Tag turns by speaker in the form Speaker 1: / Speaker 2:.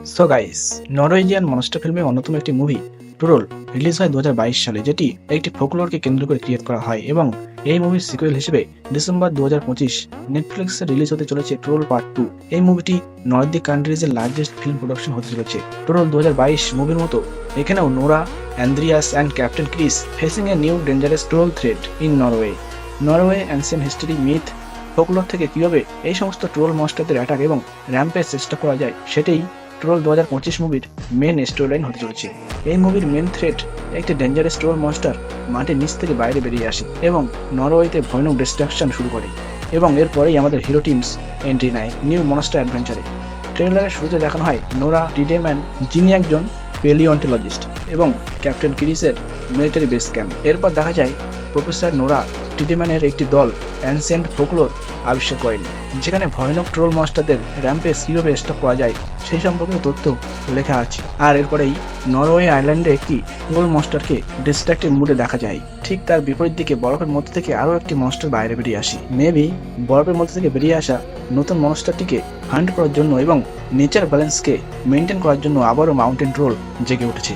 Speaker 1: So guys, Norwegian monster ফিল্মের অন্যতম একটি মুভি টুরোল রিলিজ হয় 2022 সালে, যেটি একটি ফোকলোরকে কেন্দ্র করে ক্রিয়েট করা হয় এবং এই মুভির সিকুয়েল হিসেবে ডিসেম্বর 2025 নেটফ্লিক্সে রিলিজ হতে চলেছে টুরোল পার্ট 2। এই মুভিটি নর্দিক কান্ট্রিজের লার্জেস্ট ফিল্ম প্রোডাকশন হতে চলেছে। টুরোল 2022 মুভির মতো এখানেও Nora, Andreas and captain Chris facing a new dangerous troll threat in Norway. Norway ancient history, myth, folklore থেকে কিভাবে এই সমস্ত ট্রোল মনস্টারদের অ্যাটাক এবং র্যাম্পের চেষ্টা করা যায়, সেটাই ট্রোল 2025 মুভির মেন স্টোরি লাইন হতে চলেছে। এই মুভির মেন থ্রেট একটি ডেঞ্জারাস ট্রোল মনস্টার মাটির নিচ থেকে বাইরে বেরিয়ে আসে এবং নরওয়েতে ভয়ানক ডিস্ট্রাকশন শুরু করে, এবং এরপরেই আমাদের হিরো টিমস এন্ট্রি নেয় নিউ মনস্টার অ্যাডভেঞ্চারে। ট্রেলারের শুরুতে দেখানো হয় নোরা টিডেম্যান, যিনি একজন পেলিওন্টোলজিস্ট, এবং ক্যাপ্টেন ক্রিসের মিলিটারি বেস ক্যাম্প। এরপর দেখা যায় প্রফেসর নোরা টিডেম্যানের একটি দল অ্যানসিয়েন্ট ফোকলোর আবিষ্কার করেন, যেখানে ভয়ানক ট্রোল মনস্টারদের র্যাম্পে কীভাবে স্টপ করা যায় সেই সম্পর্কে তথ্য লেখা আছে। আর এরপরেই নরওয়ে আইল্যান্ডে একটি ট্রোল মনস্টারকে ডিস্ট্রাক্টিভ মুডে দেখা যায়। ঠিক তার বিপরীত দিকে বরফের মধ্যে থেকে আরও একটি মনস্টার বাইরে বেরিয়ে আসে। মেবি বরফের মধ্যে থেকে বেরিয়ে আসা নতুন মনস্টারটিকে হান্ট করার জন্য এবং নেচার ব্যালেন্সকে মেনটেন করার জন্য আবারও মাউন্টেন ট্রোল জেগে উঠেছে।